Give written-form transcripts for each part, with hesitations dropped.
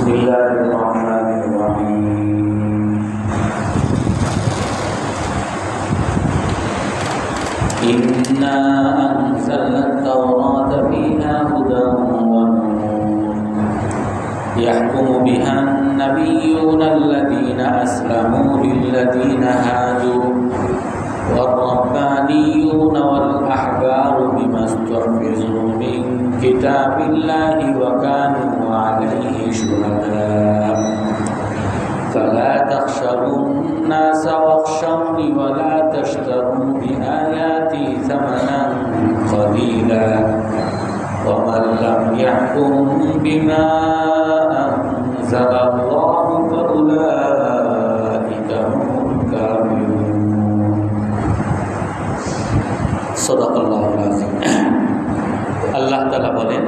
Bismillahirrahmanirrahim. Inna anzalna at-taurata fiha hudan wa nur yahkumu biha an-nabiyyuna alladhina aslamu lilladhina hadu والربانيون والأحبار بما استحفظوا من كتاب الله وكانوا عليه شهداء فلا تخشوا الناس واخشوني ولا تشتروا بآياتي ثمنا قليلا ومن لم يحكم بما أنزل الله فأولئك هم الكافرون আল্লাহ তাআলা বলেন,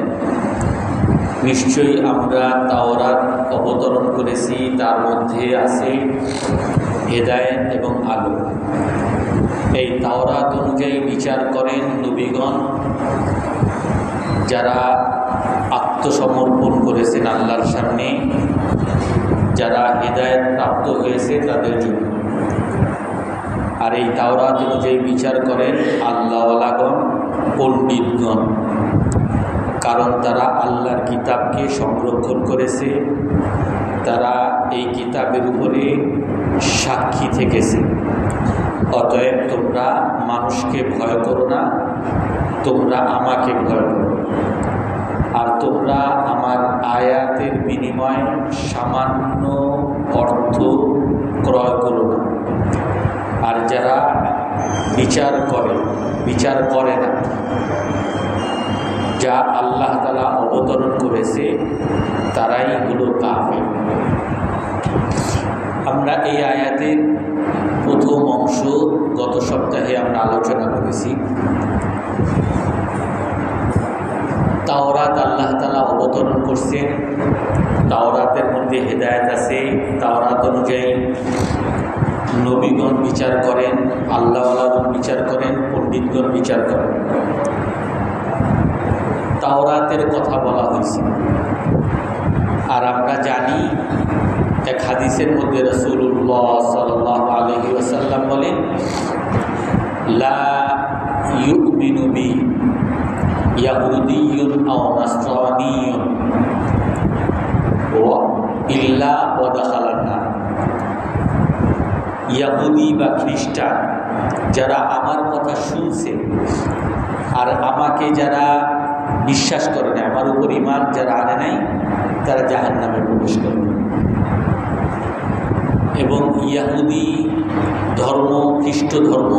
নিশ্চয়ই আমরা তাওরাত অবতরণ করেছি, তার মধ্যে আছে হেদায়েত এবং আলো। এই তাওরাত অনুযায়ী বিচার করেন নবীগণ, যারা আত্মসমর্পণ করেছেন আল্লাহর সামনে, যারা হেদায়েত প্রাপ্ত হয়েছে তাদের জন্য। আর এই তাওরাত অনুযায়ী বিচার করেন আল্লাহওয়ালাগণ, পণ্ডিতগণ, কারণ তারা আল্লাহর কিতাবকে সংরক্ষণ করেছে, তারা এই কিতাবের উপরে সাক্ষী থেকেছে। অতএব তোমরা মানুষকে ভয় করো না, তোমরা আমাকে ভয় করো। আর তোমরা আমার আয়াতের বিনিময়ে সামান্য অর্থ ক্রয় করো না। আর যারা বিচার করে না যা আল্লাহ তাআলা অবতরণ করেছে, তারাই হলো কাফের। আমরা এই আয়াতের প্রথম অংশ গত সপ্তাহে আমরা আলোচনা করেছি। তাওরাত আল্লাহ তাআলা অবতরণ করছেন, তাওরাতের মধ্যে হেদায়েত আছে। তাওরাত অনুযায়ী নবীগণ বিচার করেন, আল্লাহওয়ালাগণ বিচার করেন, পণ্ডিতগণ বিচার করেন। তাওরাতের কথা বলা হয়েছে। আর আমরা জানি, এক হাদিসের মধ্যে রাসূলুল্লাহ সাল্লাল্লাহু আলাইহি ওয়াসাল্লাম বলেন, লা ইউমিনু বি ইয়াহুদিয়্যুন আও নাসরানিয়্যুন ওয়া ইল্লা ওয়া দাখালান নার। ইয়াহুদি বা খ্রিস্টান যারা আমার কথা শুনছে আর আমাকে যারা বিশ্বাস করে না, আমার উপর ঈমান যারা আনে নাই, তারা জাহান্নামে প্রবেশ করবে। এবং ইয়াহুদি ধর্ম, খ্রিস্ট ধর্ম,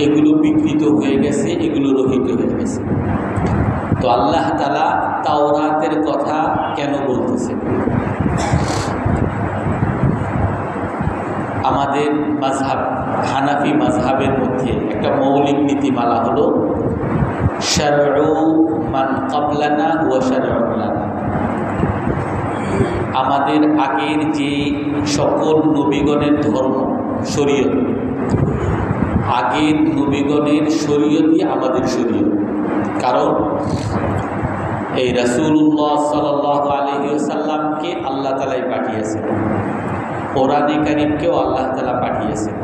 এগুলো বিকৃত হয়ে গেছে, এগুলো রহিত হয়ে গেছে। তো আল্লাহ তাআলা তাওরাতের কথা কেন বলতেছেন? আমাদের মাযহাব, হানাফি মাযহাবের মধ্যে একটা মৌলিক নীতিমালা হলো শারউ মান ক্বাবলানা ওয়া শারউ লানা। আমাদের আগের যে সকল নবীগণের ধর্ম, শরীয়ত, আগের নবীগণের শরীয়তই আমাদের শরীয়ত। কারণ এই রাসূলুল্লাহ সাল্লাল্লাহু আলাইহি ওয়াসাল্লামকে আল্লাহ তাআলাই পাঠিয়েছেন, কোরআনে কারীমকেও আল্লাহ তাআলা পাঠিয়েছেন,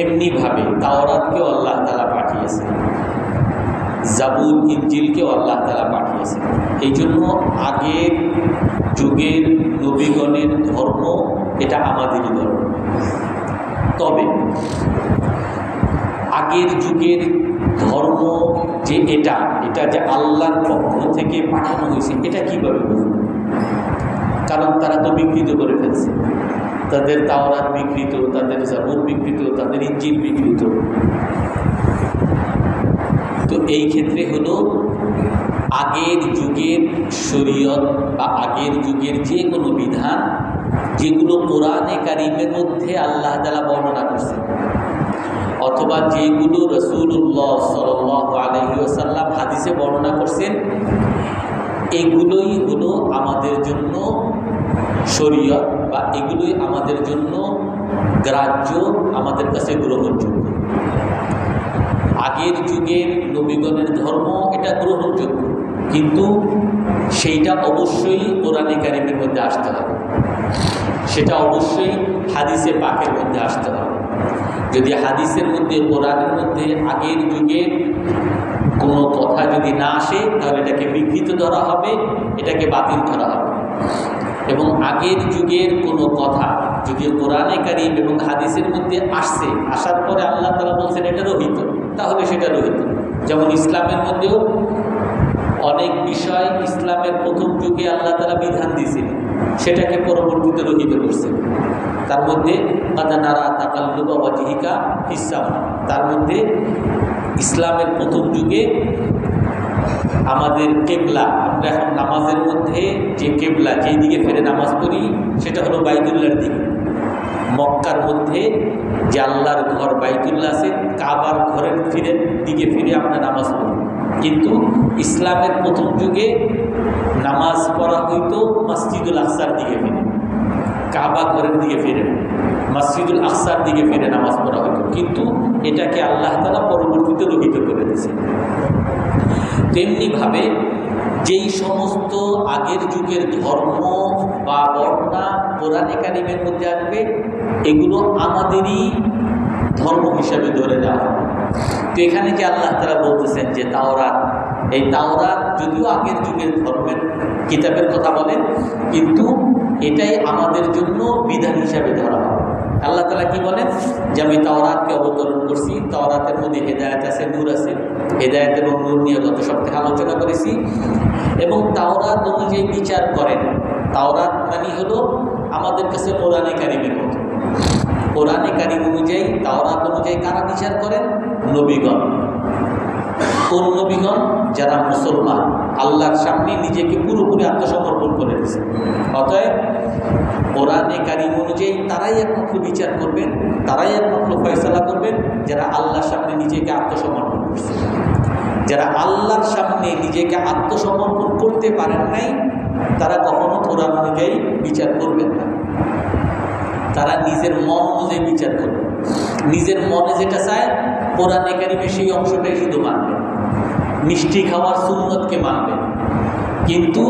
এমনিভাবে তাওরাতকেও আল্লাহ তাআলা পাঠিয়েছেন, জাবুর, ইনজিলকেও আল্লাহ তাআলা পাঠিয়েছেন। এই জন্য আগের যুগের নবীগণের ধর্ম এটা আমাদেরই ধর্ম। তবে আগের যুগের ধর্ম যে এটা যে আল্লাহর পক্ষ থেকে পাঠানো হয়েছে, এটা কীভাবে বুঝব? কারণ তারা তো বিকৃত করে ফেলছে। তাদের তাওরাত বিকৃত, তাদের জাবুর বিকৃত, তাদের ইনজিল বিকৃত। তো এই ক্ষেত্রে হলো আগের যুগের শরীয়ত বা আগের যুগের যে কোনো বিধান, যেগুলো কোরআনে কারীমের মধ্যে আল্লাহ তাআলা বর্ণনা করছেন, অথবা যেগুলো রাসূলুল্লাহ সাল্লাল্লাহু আলাইহি ওয়াসাল্লাম হাদিসে বর্ণনা করছেন, এগুলোই হলো আমাদের জন্য শরীয়ত, বা এগুলোই আমাদের জন্য গ্রাহ্য, আমাদের কাছে গ্রহণযোগ্য। আগের যুগের নবীগণের ধর্ম এটা গ্রহণযোগ্য, কিন্তু সেইটা অবশ্যই কোরআনে কারিমের মধ্যে আসতে হবে, সেটা অবশ্যই হাদিসে পাকের মধ্যে আসতে হবে। যদি হাদিসের মধ্যে, কোরআনের মধ্যে আগের যুগের কোনো কথা যদি না আসে, তাহলে এটাকে বিকৃত ধরা হবে, এটাকে বাতিল ধরা হবে। এবং আগের যুগের কোনো কথা যদি কোরআনে কারিম এবং হাদিসের মধ্যে আসছে, আসার পরে আল্লাহ তাআলা বলছেন এটা রহিত, তাহলে সেটা রহিত। যেমন ইসলামের মধ্যেও অনেক বিষয় ইসলামের প্রথম যুগে আল্লাহ তাআলা বিধান দিয়েছিলেন, সেটাকে পরবর্তীতে রহিত করছেন। তার মধ্যে কাদানারা তাকাল্লুবা ওয়াজহিকা ফিস সামা, তার মধ্যে ইসলামের প্রথম যুগে আমাদের কেবলা, আমরা এখন নামাজের মধ্যে যে কেবলা, যেই দিকে ফিরে নামাজ পড়ি সেটা হলো বাইতুল্লাহর দিকে। মক্কার মধ্যে যে আল্লাহর ঘর বাইতুল্লাহ আছে, কাবার ঘরের দিকে ফিরে আমরা নামাজ পড়ি। কিন্তু ইসলামের প্রথম যুগে নামাজ পড়া হইতো মসজিদুল আকসার দিকে ফিরে, কাবা ঘরের দিকে ফিরে, মসজিদুল আকসার দিকে ফিরে নামাজ পড়া হইতো। কিন্তু এটাকে আল্লাহ তাআলা পরবর্তীতে রহিত করে দিয়েছেন। তেমনিভাবে যেই সমস্ত আগের যুগের ধর্ম বা বর্ণনা কোরআনে কারিমের মধ্যে আসবে, এগুলো আমাদেরই ধর্ম হিসাবে ধরে নেওয়া হবে। তো এখানে যে আল্লাহ তাআলা বলতেছেন যে তাওরাত, এই তাওরাত যদিও আগের যুগের ধর্মের কিতাবের কথা বলেন, কিন্তু এটাই আমাদের জন্য বিধান হিসাবে ধরা হবে। আল্লাহ তাআলা কি বলেন যে আমি তাওরাতকে অবতরণ করছি, তাওরাতের মধ্যে হেদায়েত আছে, নূর আছে। হেদায়েত এবং নূর নিয়ে গত সপ্তাহে আলোচনা করেছি। এবং তাওরাত অনুযায়ী বিচার করেন। তাওরাত মানে হলো আমাদের কাছে কোরআনে কারিমের মতো। কোরআনে কারিম অনুযায়ী, তাওরাত অনুযায়ী কারা বিচার করেন? নবীগণ। কোন নবীগণ? যারা মুসলমান, আল্লাহর সামনে নিজেকে পুরোপুরি আত্মসমর্পণ করে দিয়েছে। অতএব কোরআনে কারিম অনুযায়ী তারাই একমাত্র বিচার করবেন, তারাই একমাত্র ফয়সালা করবেন যারা আল্লাহর সামনে নিজেকে আত্মসমর্পণ করছে। যারা আল্লাহর সামনে নিজেকে আত্মসমর্পণ করতে পারেন নাই, তারা কখনো কোরআন অনুযায়ী বিচার করবেন না। তারা নিজের মন অনুযায়ী বিচার করবে। নিজের মনে যেটা চায় কোরআনে কারিমে সেই অংশটাই শুধু মানবে। মিষ্টি খাওয়ার সুন্নতকে মানবে, কিন্তু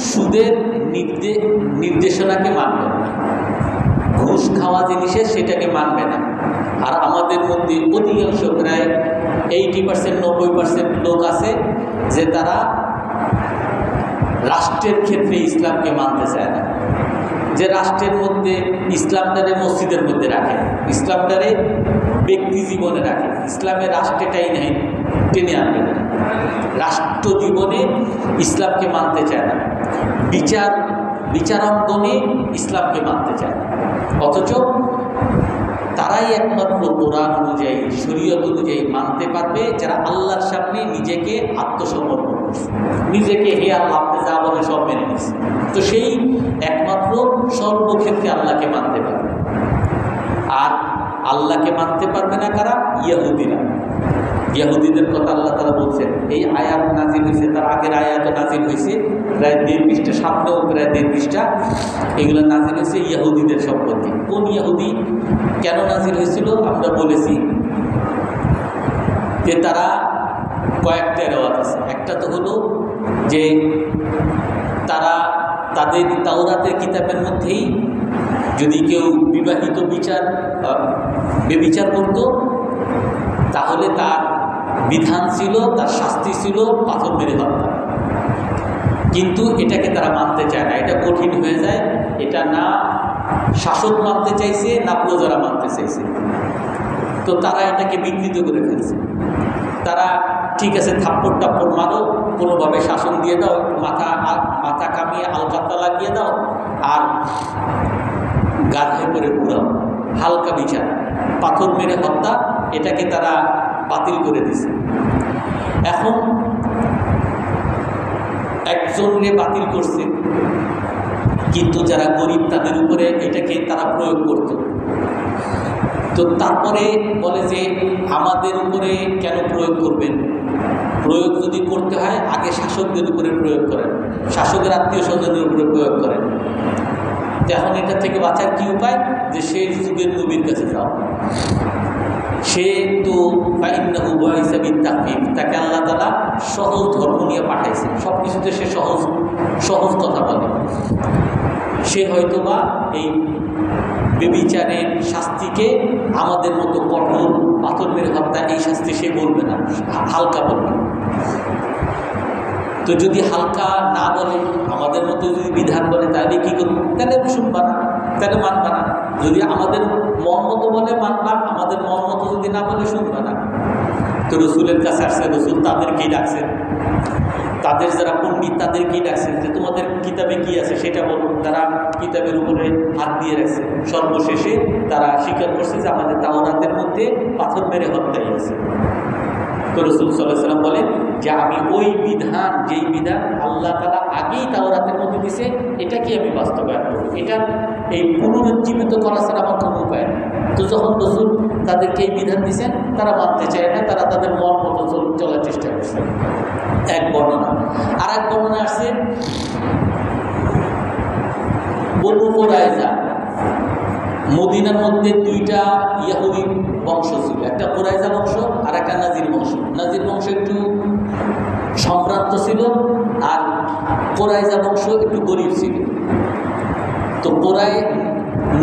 সুদের নির্দেশনাকে মানবে না। ঘুষ খাওয়া জিনিসের সেটাকে মানবে না। আর আমাদের মধ্যে অধিকাংশ, প্রায় 80% 90% লোক আছে যে তারা রাষ্ট্রের ক্ষেত্রে ইসলামকে মানতে চায় না। যে রাষ্ট্রের মধ্যে ইসলামটারে মসজিদের মধ্যে রাখে, ইসলামটারে ব্যক্তি জীবনে রাখে, ইসলামের রাষ্ট্রটাই নেই, টেনে আনবে না। রাষ্ট্র জীবনে ইসলামকে মানতে চায় না, বিচারাঙ্গনে ইসলামকে মানতে চায় না। অথচ তারাই একমাত্র কোরআন অনুযায়ী, শরীয়ত অনুযায়ী মানতে পারবে যারা আল্লাহর সামনে নিজেকে আত্মসমর্পণ করছে, নিজেকে হে আল্লাহ আপনি যা বলে সব মেনে নিচ্ছে। তো সেই একমাত্র সর্বক্ষেত্রে আল্লাহকে মানতে পারবে। আর আল্লাহকে মানতে পারবে না কারা? ইহুদিরা। ইহুদিদের কথা আল্লাহ তাআলা বলছেন। এই আয়াত নাজিল হয়েছে, তার আগের আয়াতও নাজিল হয়েছে, প্রায় 1.5 পৃষ্ঠা, সামনেও প্রায় 1.5 পৃষ্ঠা। এগুলো নাজিল হয়েছে ইহুদিদের সম্পর্কে। কোন ইহুদি, কেন নাজিল হয়েছিল আমরা বলেছি যে তারা কয়েকটা রেওয়াজ আছে। একটা তো হলো যে তারা তাদের তাওরাতের কিতাবের মধ্যেই যদি কেউ বিবাহিত বেবিচার করত, তাহলে তার বিধান ছিল, তার শাস্তি ছিল পাথর মেরে হত্যা। কিন্তু এটাকে তারা মানতে চায় না, এটা কঠিন হয়ে যায়। এটা না শাসক মানতে চাইছে, না প্রজারা মানতে চাইছে। তো তারা এটাকে বিকৃত করে ফেলছে। তারা ঠিক আছে, থাপ্পড় টাপ্পড় মারো, কোনোভাবে শাসন দিয়ে দাও, মাথা কামিয়ে আলকাতা লাগিয়ে দাও, আর গাধায় করে পুরাও, হালকা বিচার, পাথর মেরে হত্যা, এটাকে তারা বাতিল করে দিছে। এখন একজনকে বাতিল করছে, কিন্তু যারা গরিব তাদের উপরে এটাকে তারা প্রয়োগ করত। তো তারপরে বলে যে আমাদের উপরে কেন প্রয়োগ করবেন? প্রয়োগ যদি করতে হয় আগে শাসকদের উপরে প্রয়োগ করেন, শাসকের আত্মীয় স্বজনের উপরে প্রয়োগ করেন। এখন এটা থেকে বাঁচার কি উপায়? যে সেই যুগের নবীর কাছে যাও। সে তো তাকে আল্লাহ তাআলা সহজ ধর্ম নিয়ে পাঠাইছে, সব কিছুতে সে সহজ সহজ কথা বলে। সে হয়তোবা এই বেবিচারের শাস্তিকে আমাদের মতো কঠোর পাথর মেরে হত্যা এই শাস্তি সে বলবে না, হালকা বলবে। তো যদি হালকা না বলে, আমাদের মতো যদি বিধান বলে, তাহলে কি করবো? তাহলে শুনবা না, তাহলে মানবা না। যদি আমাদের মন মতো বলে মানবা, আমাদের মন মতো যদি না বলে শুনবা না। তো রসুলের কাছে আসছে, রসুল তাদেরকেই ডাকছেন, তাদের যারা পণ্ডিত তাদেরকেই ডাকছেন যে তোমাদের কিতাবে কি আছে সেটা বলুন। তারা কিতাবের উপরে হাত দিয়ে রাখছে। সর্বশেষে তারা স্বীকার করছে যে আমাদের তাওরাতের মধ্যে পাথর মেরে হত্যাই আছে। তো রাসূল সাল্লাল্লাহু আলাইহি ওয়াসাল্লাম বলেন যে আমি ওই বিধান, যেই বিধান আল্লাহ তাআলা আগেই তাওরাতের মধ্যে দিয়েছে, এটাকে আমি বাস্তবায়ন করব। এটা এই পুনরুজ্জীবিত করা ছাড়া আমার কোনো উপায় নেই। তো যখন রাসূল তাদেরকে এই বিধান দিয়েছেন, তারা মানতে চায় না, তারা তাদের মন মতো চলার চেষ্টা করছে। এক বর্ণনা। আর এক বর্ণনা আসছে বনু কুরাইজা, মদিনার মধ্যে দুইটা ইহুদি বংশ ছিল, একটা কুরাইজা বংশ আর একটা নাজির বংশ। নাজির বংশ একটু সম্ভ্রান্ত ছিল আর কুরাইজা বংশ একটু গরিব ছিল। তো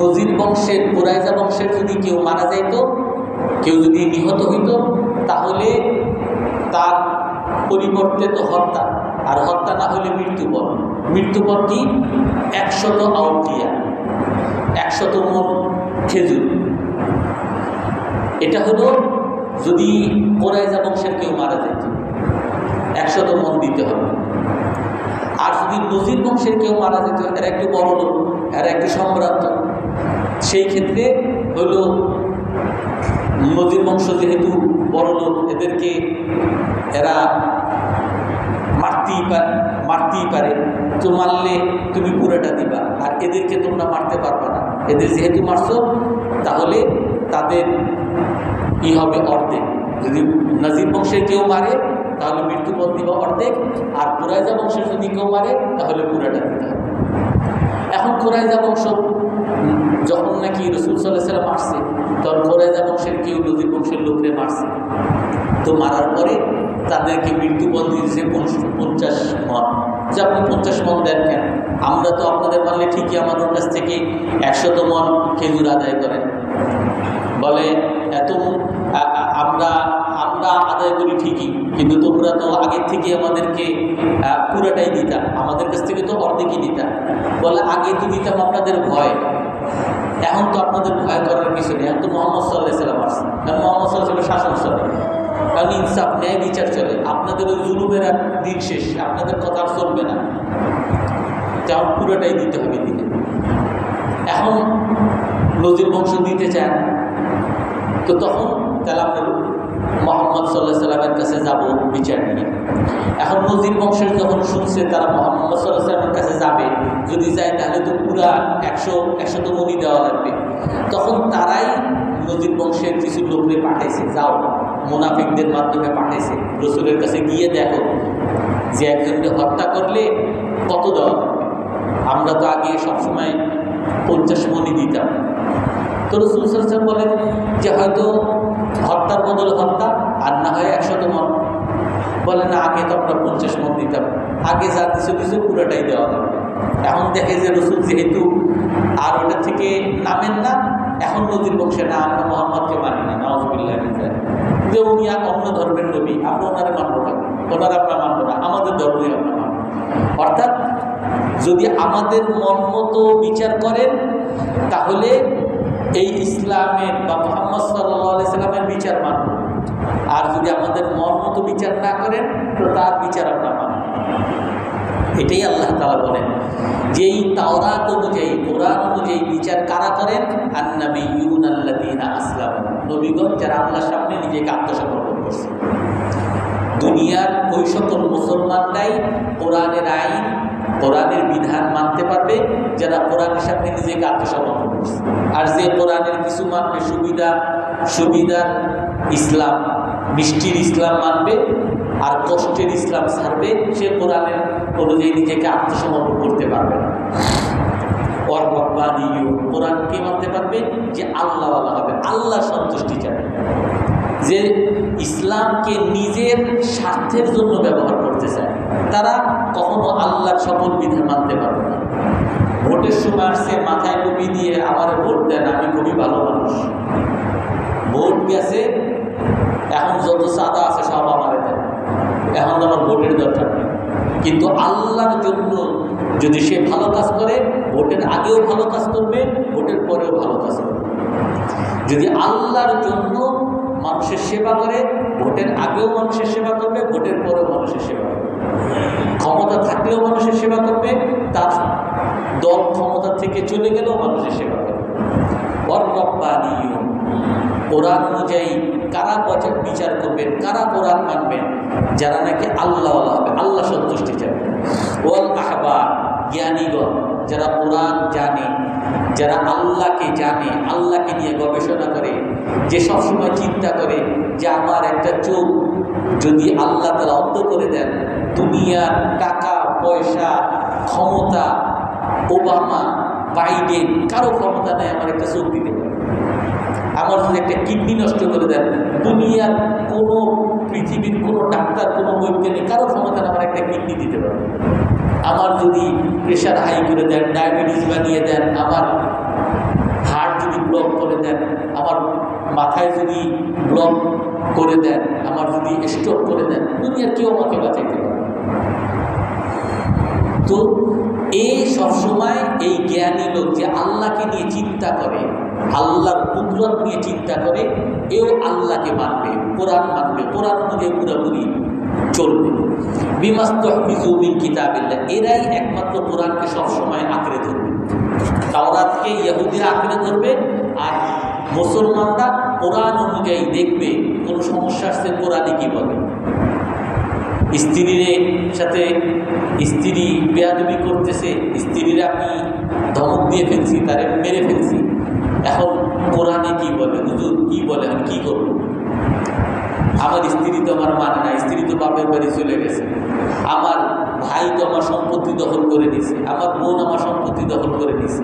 নজির বংশের, কুরাইজা বংশের যদি কেউ মারা যাইত, কেউ যদি নিহত হইত, তাহলে তার পরিবর্তে তো হত্যা, আর হত্যা না হলে মৃত্যুপদ। মৃত্যুপদ কি? 100 আউকিয়া, 100 মণ খেজুর। এটা হলো যদি কুরাইজা বংশের কেউ মারা যেত, 100 মণ দিতে হবে। আর যদি নজির বংশের কেউ মারা যেত, এরা একটু বড় লোক, এরা একটু সম্ভ্রান্ত, সেই ক্ষেত্রে হলো নজির বংশ যেহেতু বড় লোক, এদেরকে এরা মারতেই পারে। তো মারলে তুমি পুরোটা দিবা, আর এদেরকে তোমরা মারতে পারবে না। এদের যেহেতু মারছো, তাহলে তাদের হবে অর্ধেক। যদি নাজির বংশের কেউ মারে তাহলে মৃত্যুপদ দিবা অর্ধেক, আর কুরাইজা বংশের যদি কেউ মারে তাহলে পুরোটা দিতে হবে। এখন কুরাইজা বংশ যখন নাকি রাসূল সাল্লাল্লাহু আলাইহি ওয়াসাল্লাম মারছে, তখন কুরাইজা বংশের কেউ নজির বংশের লোকরে মারছে। তো মারার পরে তাদেরকে মৃত্যুপদ দিয়েছে 50 মণ। যে আপনি 50 মণ দেন কেন? আমরা তো আপনাদের মানলে ঠিকই আমাদের কাছ থেকে 100 মণ খেজুর আদায় করেন। বলে এত আমরা আদায় করি ঠিকই, কিন্তু তোমরা তো আগের থেকে আমাদেরকে পুরাটাই দিতা, আমাদের কাছ থেকে তো অর্ধেকই দিতা। বলে আগে তো দিতাম আপনাদের ভয়, এখন তো আপনাদের ভয় করার কিছু নেই। এখন তো মুহাম্মদ সাল্লাল্লাহু আলাইহি ওয়াসাল্লাম আসছে, কারণ মুহাম্মদ সাল্লাল্লাহু আলাইহি ওয়াসাল্লাম শাসন চলে, কারণ ইনসাফ, ন্যায় বিচার চলে। আপনাদের ওই জুলুমের দিন শেষ, আপনাদের কথা আর চলবে না, তেমন পুরোটাই দিতে হবে দিনে। এখন নজির বংশ দিতে চান, তো তখন তাহলে আমরা মুহাম্মদ সাল্লাল্লাহু আলাইহি ওয়াসাল্লামের কাছে যাব বিচার নিয়ে। এখন নজির বংশের যখন শুনছে তারা মুহাম্মদ সাল্লাল্লাহু আলাইহি ওয়াসাল্লামের কাছে যাবে, যদি যায় তাহলে তো পুরা 100 মণি দেওয়া লাগবে। তখন তারাই নজির বংশের কিছু লোককে পাঠাইছে, যাও, মুনাফিকদের মাধ্যমে পাঠাইছে, রাসূলের কাছে গিয়ে দেখো যে একজনকে হত্যা করলে কত দেওয়া লাগবে। আমরা তো আগে সবসময় 50 মণি দিতাম। তো রাসূল সাল্লাল্লাহু আলাইহি ওয়াসাল্লাম বলেন যে হয়তো হত্যার বদলে হত্যা, আর না হয় 100 মণ। বলে না, আগে তো আমরা 50 মণ দিতাম, আগে যা কিছু পুরোটাই দেওয়া লাগবে। এখন দেখে যে রাসূল যেহেতু আর ওটা থেকে নামেন না, এখন নজির বংশে না, আমরা মুহাম্মদকে মানি না, নাউযুবিল্লাহি মিন যালিক, যে উনি আর অন্য ধর্মের নবী, আমরা ওনারা মানব না, ওনারা আমরা মানব না, আমাদের ধর্মই আমরা মানব। অর্থাৎ যদি আমাদের মন মতো বিচার করেন, তাহলে এই ইসলামের বা মুহাম্মদ সাল্লাল্লাহু আলাইহি ওয়াসাল্লামের বিচার মানব। আর যদি আমাদের মন মতো বিচার না করেন, তো তার বিচার আমরা মানব। এটাই আল্লাহ তাআলা বলেন, যেই তাওরাত অনুযায়ী, কোরআন অনুযায়ী বিচার কারা করেন? আন-নাবিয়্যুনা আল্লাযীনা আসলামু, নবীগণ যারা আল্লাহর সামনে নিজেকে আত্মসমর্পণ করছে। দুনিয়ার ওই সকল মুসলমানরাই কোরআনের আইন, কোরআনের বিধান মানতে পারবে যারা কোরআনের সামনে নিজেকে আত্মসমর্পণ করছে। আর যে কোরআনের কিছু মানবে, সুবিধার ইসলাম, মিষ্টির ইসলাম মানবে আর কষ্টের ইসলাম ছাড়বে, সে কোরআনের অনুযায়ী নিজেকে আত্মসমর্পণ করতে পারবে না। ওর রব্বানিও, কোরআনকে মানতে পারবে যে আল্লাহওয়ালা হবে, আল্লাহ সন্তুষ্টি চাবে, যে ইসলামকে নিজের স্বার্থের জন্য ব্যবহার করতে চায়, তারা কখনো আল্লাহর সকল বিধান মানতে পারবে না। ভোটের সময় আসছে, মাথায় টুপি দিয়ে আমার ভোট দেন, আমি খুবই ভালো মানুষ। ভোট গেছে, এখন যত সাদা আছে সব আমারে দেন, এখন আমার ভোটের দরকার নেই। কিন্তু আল্লাহর জন্য যদি সে ভালো কাজ করে, ভোটের আগেও ভালো কাজ করবে, ভোটের পরেও ভালো কাজ করবে। যদি আল্লাহর জন্য মানুষের সেবা করে, ভোটের আগেও মানুষের সেবা করবে, ভোটের পরেও মানুষের সেবা করবে। ক্ষমতা থাকলেও মানুষের সেবা করবে, তার দল ক্ষমতা থেকে চলে গেলেও মানুষের সেবা করবে। ওর রব্বানিও, কোরআন অনুযায়ী কারা বিচার করবেন, কারা কোরআন মানবেন, যারা নাকি আল্লাহওয়ালা হবে, আল্লাহ সন্তুষ্টি চাবে। ওয়াল আহবার, জ্ঞানীগণ, যারা কোরআন জানে, যারা আল্লাহকে জানে, আল্লাহকে নিয়ে গবেষণা করে, যে সবসময় চিন্তা করে যে আমার একটা চোখ যদি আল্লাহ তাআলা অন্ধ করে দেন, দুনিয়ার টাকা পয়সা ক্ষমতা, ওবামা বাইডেন কারো ক্ষমতা নেই আমার একটা চোখ দিতে পারে। আমার যদি একটা কিডনি নষ্ট করে দেন, দুনিয়ার কোনো পৃথিবীর কোনো ডাক্তার, কোনো বৈজ্ঞানিক কারো ক্ষমতা নেই আমার একটা কিডনি দিতে পারে। আমার যদি প্রেশার হাই করে দেন, ডায়াবেটিস বানিয়ে দেন, আমার হার্ট যদি ব্লক করে দেন, আমার মাথায় যদি ব্লক করে দেন, আমার যদি স্ট্রোক করে দেন, দুনিয়ার কেউ আমাকে বাঁচাইতে পারে। তো এই সবসময় এই জ্ঞানী লোক যে আল্লাহকে নিয়ে চিন্তা করে, আল্লাহর কুদরত নিয়ে চিন্তা করে, এও আল্লাহকে মানবে, কোরআন মানবে, কোরআন অনুযায়ী পুরোপুরি চলবে। বিমাস্তাহফিজু মিন কিতাবিল্লাহ, এরাই একমাত্র কোরআনকে সবসময় আঁকড়ে ধরবে। তাওরাতকে ইহুদিরা আঁকড়ে ধরবে, আর মুসলমানরা কোরআন অনুযায়ী দেখবে কোনো সমস্যা আসছে কোরআনে কি বলে। স্ত্রীর সাথে স্ত্রী বেয়াদবি করতেছে, স্ত্রীর আমি ধমক দিয়ে ফেলছি, তারে মেরে ফেলছি, এখন কোরআনে কি বলে, হুজুর কি বলে, আমি কি করব? আমার স্ত্রী তো আমার মানে না, স্ত্রী তো বাপের বাড়ি চলে গেছে, আমার ভাই তো আমার সম্পত্তি দখল করে নিছে, আমার বোন আমার সম্পত্তি দখল করে নিছে,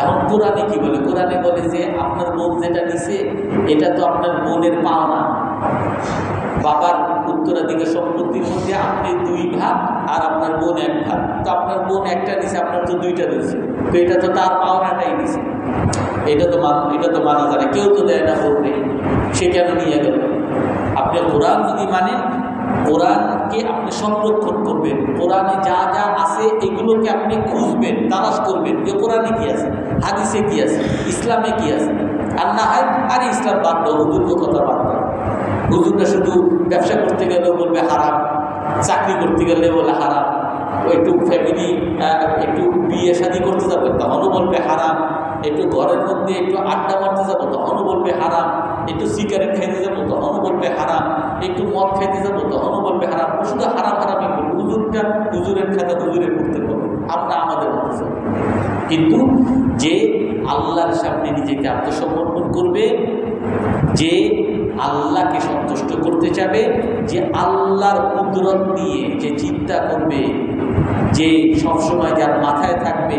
এখন কোরআনে কি বলে? কোরআনে বলে যে আপনার বোন যেটা নিছে এটা তো আপনার বোনের পাওনা, বাবার উত্তরাধিকার সম্পত্তির মধ্যে আপনি 2 ভাগ আর আপনার বোন 1 ভাগ, তো আপনার বোন একটা নিছে, আপনার তো 2টা দিচ্ছে, তো এটা তো তার পাওনাটাই নিছে, এটা তো মানা যায় না, কেউ তো দেয় না বলবে, সে কেন নিয়ে গেল? আপনি কোরআন যদি মানেন, কোরআনকে আপনি সংরক্ষণ করবেন, কোরআনে যা যা আছে এগুলোকে আপনি খুঁজবেন, তালাশ করবেন যে কোরআনে কি আছে, হাদিসে কি আছে, ইসলামে কি আছে। আর না হয় আরে ইসলাম বাদ দাও, হুজুর কথা বাদ দাও, হুজুরটা শুধু ব্যবসা করতে গেলেও বলবে হারাম, চাকরি করতে গেলে বলে হারাম, একটু ফ্যামিলি একটু বিয়ে শাদী করতে যাবে তখনও বলবে হারাম, একটু ঘরের মধ্যে একটু আড্ডা মারতে যাবো তখনও বলবে হারাম, একটু সিগারেট খেতে যাবো তখনও বলবে হারাম, একটু মদ খেতে যাবো তখনও বলবে হারাম, শুধু হারাম হারামই বলবো। হুজুরটা হুজুরের খাতা হুজুরের করতে বলবো, আমরা আমাদের মতো যাব। কিন্তু যে আল্লাহর সামনে নিজেকে আত্মসমর্পণ করবে, যে আল্লাহকে সন্তুষ্ট করতে চাবে, যে আল্লাহর কুদরত নিয়ে যে চিন্তা করবে, যে সবসময় যার মাথায় থাকবে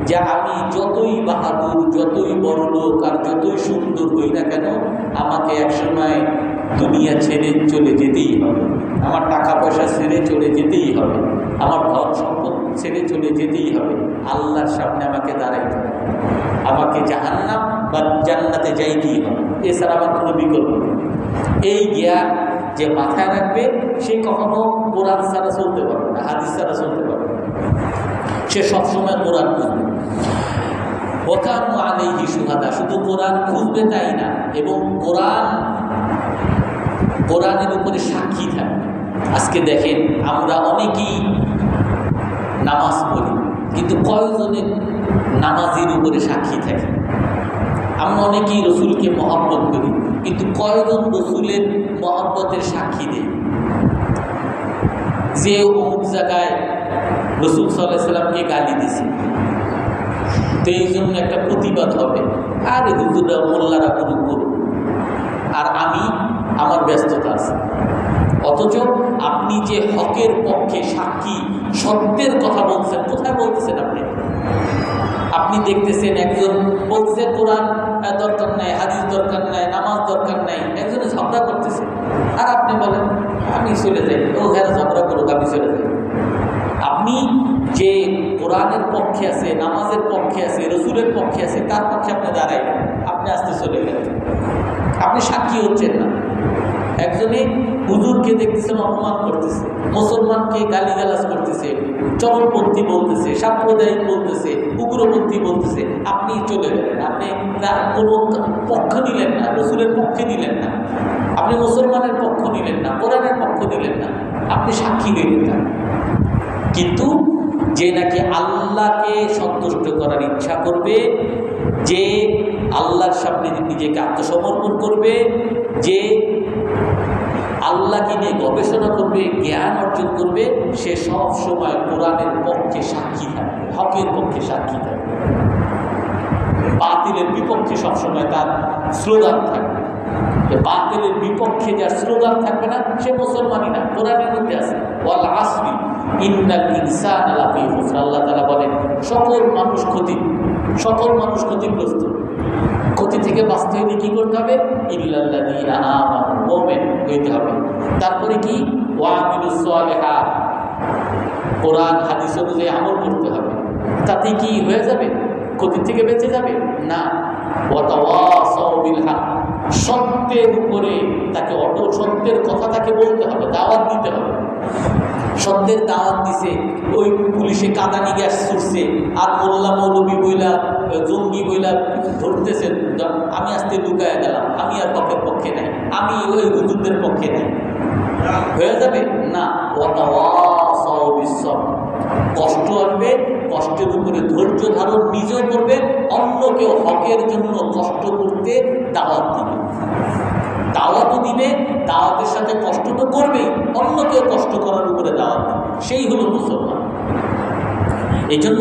যে আমি যতই বাহাদুর, যতই বড় লোক আর যতই সুন্দর হই না কেন, আমাকে একসময় দুনিয়া ছেড়ে চলে যেতেই হবে, আমার টাকা পয়সা ছেড়ে চলে যেতেই হবে, আমার ধন সম্পদ ছেড়ে চলে যেতেই হবে, আল্লাহর সামনে আমাকে দাঁড়াইতে হবে, আমাকে জাহান্নাম বা জান্নাতে যাইতেই হবে, এছাড়া আমার কোনো বিকল্প নেই। এই জ্ঞান যে মাথায় রাখবে সে কখনো কোরআন ছাড়া চলতে পারবে না, হাদিস ছাড়া চলতে পারবে না, সে সবসময় কোরআন খুঁজবে। ওয়াকানু আলাইহি শুহাদা, শুধু কোরআন খুঁজবে তাই না, এবং কোরআনের উপরে সাক্ষী থাকবে। আজকে দেখেন আমরা অনেকেই নামাজ পড়ি, কিন্তু কয়জনের নামাজের উপরে সাক্ষী থাকে? আমরা অনেকেই রসুলকে মহব্বত করি, কিন্তু কয়জন রসুলের মহব্বতের সাক্ষী দেয়? যে অমুক জায়গায় রসুল সাল্লাল্লাহু আলাইহি সাল্লামকে গালি দিছে, তো এই জন্য একটা প্রতিবাদ হবে, আর হুজুররা মোল্লারা করুক, আর আমি আমার ব্যস্ততা আছে। অথচ আপনি যে হকের পক্ষে সাক্ষী, সত্যের কথা বলছেন, কোথায় বলতেছেন? আপনি দেখতেছেন একজন বলছে কোরআন দরকার নাই, হাদিস দরকার নাই, নামাজ দরকার নাই, একজনে ঝগড়া করতেছে, আর আপনি বলেন আমি চলে যাই, ও হ্যাঁ ঝগড়া করুক, আমি চলে যাই। আপনি যে কোরআনের পক্ষে আছে, নামাজের পক্ষে আছে, রসুলের পক্ষে আছে, তার পক্ষে আপনি দাঁড়াইলেন, আপনি আসতে চলে গেলেন, আপনি সাক্ষী হচ্ছেন না। একজনে হুজুরকে দেখতেছেন অপমান করতেছে, মুসলমানকে গালিগালাজ করতেছে, চরমপন্থী বলতেছে, সাম্প্রদায়িক বলতেছে, উগ্রপন্থী বলতেছে, আপনি চলে গেলেন, আপনি তার কোনো পক্ষ নিলেন না, রসুলের পক্ষে নিলেন না, আপনি মুসলমানের পক্ষ নিলেন না, কোরআনের পক্ষ নিলেন না, আপনি সাক্ষী হইলেন না। কিন্তু যে নাকি আল্লাহকে সন্তুষ্ট করার ইচ্ছা করবে, যে আল্লাহর সামনে নিজেকে আত্মসমর্পণ করবে, যে আল্লাহকে নিয়ে গবেষণা করবে, জ্ঞান অর্জন করবে, সে সব সময় কোরআনের পক্ষে সাক্ষী থাকবে, হকের পক্ষে সাক্ষী থাকবে, বাতিলের বিপক্ষে সবসময় তার স্লোগান থাকবে। বাতিলের বিপক্ষে যার স্লোগান থাকবে না, সে মুসলমানই না। কোরআনের মধ্যে আছে ওয়াল আসরি ইন্নাল ইনসানা লাফি খুসর, আল্লাহ তাআলা বলেন সকল মানুষ ক্ষতিগ্রস্ত। ক্ষতি থেকে বাঁচতে হলে কি করতে হবে? ইল্লাল্লাযীনা আমানু, মুমিন হইতে হবে। তারপরে কি? ওয়া আমিলুস সালিহাত, কোরআন হাদিস অনুযায়ী আমল করতে হবে। তাতে কি হয়ে যাবে? ক্ষতি থেকে বেঁচে যাবে না। ওয়া তাওয়াসাউ বিল হক, সত্যের উপরে তাকে অটল, সত্যের কথা তাকে বলতে হবে, দাওয়াত দিতে হবে। সত্যের দাওয়াত দিছে, ওই পুলিশে কাদানি গ্যাস ছুটছে, আর মোল্লা মৌলবী বইলা জঙ্গি বইলা ধরতেছেন, আমি আজকে লুকায় গেলাম, আমি আর পক্ষের পক্ষে নাই, আমি ওই হুজুরদের পক্ষে নাই, হয়ে যাবে না। কষ্ট আসবে, কষ্টের উপরে ধৈর্য ধারণ নিজেও করবে, অন্যকেও হকের জন্য কষ্ট করতে দাওয়াত দিবে। দাওয়াতও দিবে, দাওয়াতের সাথে কষ্ট তো করবেই, অন্যকেও কষ্ট করার উপরে দাওয়াত দিবে, সেই হলো মুসলমান। এই জন্য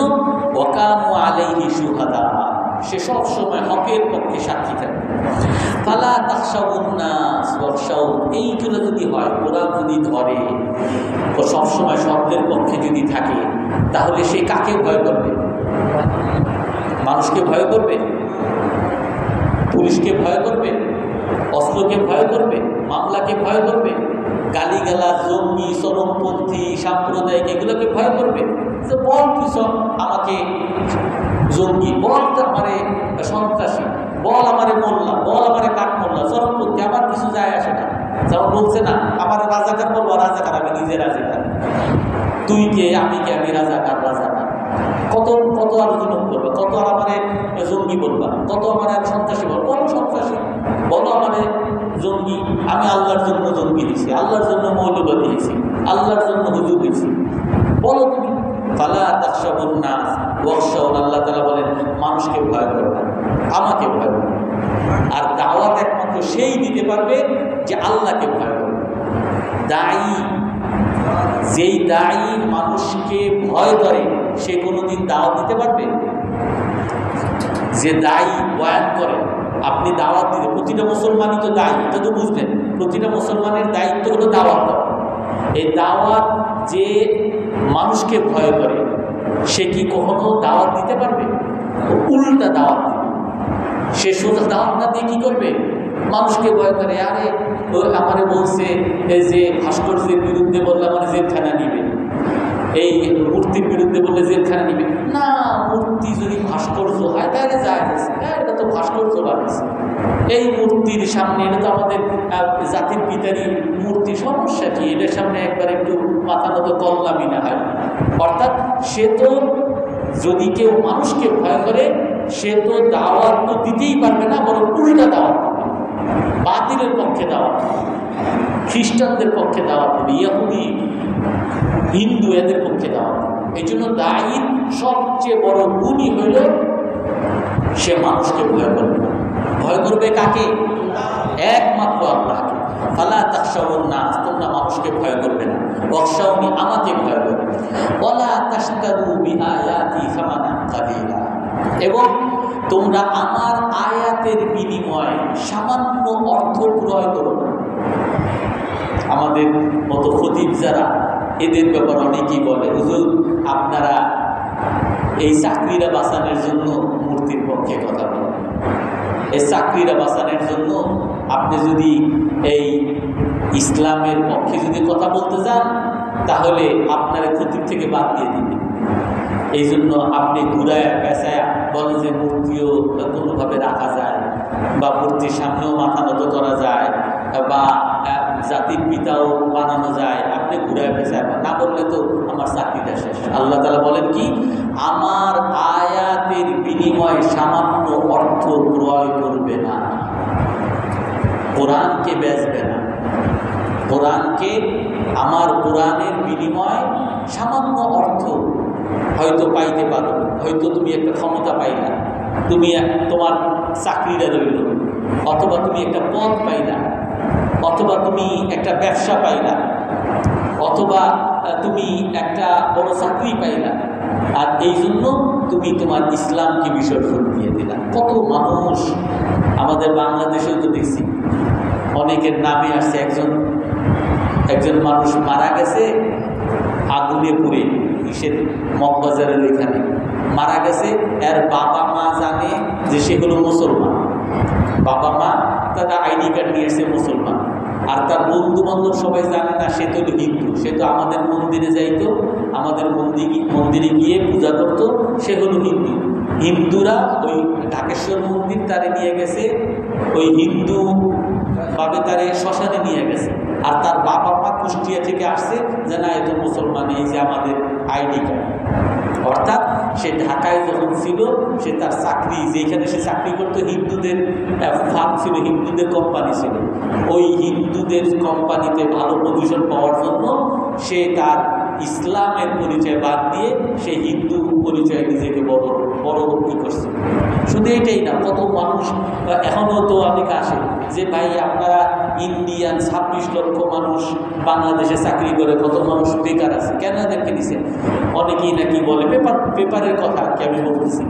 ওয়াকানু আলাইহি শুহাদা, সে সব সময় হকের পক্ষে সাক্ষী থাকবে। ফালা তাখশাউন নাস ওয়াখশাউন, এইগুলো যদি হয়, কোরআন যদি ধরে, ও সবসময় সত্যের পক্ষে যদি থাকে, তাহলে সে কাকে ভয় করবে? মানুষকে ভয় করবে? পুলিশকে ভয় করবে? অস্ত্রকে ভয় করবে? মামলাকে ভয় করবে? গালিগালাজ, জঙ্গি, চরমপন্থী, সাম্প্রদায়িক, এগুলোকে ভয় করবে? যে বল তুই সব আমাকে জঙ্গি, বল আমারে সন্ত্রাসী, বল আমারে মোল্লা, বল আমারে কাঠ মোল্লা, চরমপন্থী, আমার কিছু যায় আসে না। যেমন বলছে না, আমার রাজাকার বলবো, রাজাকার আমি নিজে রাজাকার, তুই কে আমি কে, আমি রাজাকার। কত কত আর জুলুম করবে, কত আর আমারে জঙ্গি বলবা, কত আমার আর সন্ত্রাসী বলবো, বলো সন্ত্রাসী, বলো আমারে জঙ্গি, আমি আল্লাহর জন্য জঙ্গি দিয়েছি, আল্লাহর জন্য মৌলবা দিয়েছি, আল্লাহর জন্য হুজুর দিয়েছি, বলো তুমি। ফালা তাখশাউন নাস ওয়াখশাউন, আল্লাহ তাআলা বলেন মানুষকে ভয় করো না, আমাকে ভয় করো। আর দাওয়াত একমাত্র সেই দিতে পারবে যে আল্লাহকে ভয় করবে। দায়ী, যেই দায়ী মানুষকে ভয় করে, সে কোনোদিন দাওয়াত দিতে পারবে? যে দায়ী বয়ান করে, আপনি দাওয়াত দিলে, প্রতিটা মুসলমানই তো দায়ী, এটা তো বুঝলেন, প্রতিটা মুসলমানের দায়িত্ব হলো দাওয়াত দেওয়া। এই দাওয়াত যে মানুষকে ভয় করে, সে কি কখনো দাওয়াত দিতে পারবে? উল্টা দাওয়াত দিবে। সে সোজা দাওয়াত না দিয়ে কি করবে? মানুষকে ভয় করে, আরে আমারে বলছে যে ভাস্কর্যের বিরুদ্ধে বললে আমার জেলখানা নিবে, এই মূর্তির বিরুদ্ধে বললে জেলখানা নিবে না। মূর্তি যদি ভাস্কর্য হয় তাহলে যায়, হ্যাঁ এটা তো ভাস্কর্য বানিয়েছে, এই মূর্তির সামনে, এটা তো আমাদের জাতির পিতারই মূর্তি, সমস্যা কি? এটার সামনে একবার একটু মাথা মতো কল্লামি না হয়। অর্থাৎ সে তো, যদি কেউ মানুষকে ভয় করে, সে তো দাওয়াত তো দিতেই পারবে না, বরং উল্টা দাওয়াত দেবে, বাতিলের পক্ষে দাওয়াত দেবে, খ্রিস্টানদের পক্ষে দাওয়াত দেবে, ইহুদি হিন্দু এদের পক্ষে দাওয়াত দেবে। এই জন্য দায়ীর সবচেয়ে বড় গুণই হইল সে মানুষকে ভয় করবে না। ভয় করবে কাকে? একমাত্র আল্লাহকে। ফালা তাখশাউন নাস, তোমরা মানুষকে ভয় করবে না, ওয়াখশাউনি, আমাকে ভয় করবে। ওয়ালা তাশতারু বিআয়াতি সামানান কালিলা, এবং তোমরা আমার আয়াতের বিনিময়ে সামান্য অর্থ ক্রয় করো না। আমাদের মতো খতিব যারা, এদের ব্যাপারে অনেকেই বলে, হুজুর আপনারা এই চাকরিরা বাঁচানোর জন্য মূর্তির পক্ষে কথা বলেন। এই চাকরিরা বাঁচানোর জন্য আপনি যদি এই ইসলামের পক্ষে যদি কথা বলতে যান, তাহলে আপনার ক্ষতির থেকে বাদ দিয়ে দিবে। এই জন্য আপনি ঘুরায় পেঁচায় বলেন যে মূর্তিও কোনোভাবে রাখা যায়, বা মূর্তির সামনেও মাথা নত করা যায়, বা জাতির পিতাও বানানো যায়। আপনি ঘুরায় পেঁচায় না বললে তো আমার চাকরিটা শেষ। আল্লাহ তাআলা বলেন কি, আমার আয়াতের বিনিময়ে সামান্য অর্থ ক্রয় করবে না, কোরআনকে বেচবে না। কোরআনকে, আমার কোরআনের বিনিময়ে সামান্য অর্থ হয়তো পাইতে পারো, হয়তো তুমি একটা ক্ষমতা পাইলা, তুমি তোমার চাকরিটা রইল, অথবা তুমি একটা পদ পাইলা, অথবা তুমি একটা ব্যবসা পাইলা, অথবা তুমি একটা বড় চাকরি পাইলা, আর এই জন্য তুমি তোমার ইসলামকে বিসর্জন দিয়ে দিলা। কত মানুষ আমাদের বাংলাদেশেও তো দেখছি, অনেকের নামে আসছে। একজন মানুষ মারা গেছে আগুনে পুড়ে, মগবাজারের ওইখানে মারা গেছে। এর বাবা মা জানে যে সে হলো মুসলমান, বাবা মা তারা আইডি কার্ড নিয়ে এসে মুসলমান, আর তার বন্ধু বান্ধব সবাই জানে না সে তো হিন্দু। সে তো আমাদের মন্দিরে যাইতো, আমাদের মন্দিরে গিয়ে পূজা করতো, সে হলো হিন্দু। হিন্দুরা ওই ঢাকেশ্বর মন্দির তারে নিয়ে গেছে, ওই হিন্দু ভাবে তারে শ্মশানে নিয়ে গেছে। আর তার বাবা মা কুষ্টিয়া থেকে আসছে যে না, এ তো মুসলমান, এই যে আমাদের আইডি কার্ড। অর্থাৎ সে ঢাকায় যখন ছিল, সে তার চাকরি, যেখানে সে চাকরি করতো, হিন্দুদের ফার্ম ছিল, হিন্দুদের কোম্পানি ছিল, ওই হিন্দুদের কোম্পানিতে ভালো পজিশন পাওয়ার জন্য সে তার ইসলামের পরিচয় বাদ দিয়ে সে হিন্দু পরিচয় নিজেকে বড় বড় করছে। শুধু এটাই না, কত মানুষ এখনও তো অনেক আসে যে ভাই আপনারা ইন্ডিয়ান 26 লক্ষ মানুষ বাংলাদেশে চাকরি করে, কত মানুষ বেকার আছে, কেন এদেরকে নিছে? অনেকেই নাকি বলে, পেপারের কথা কি আমি বলতেছি,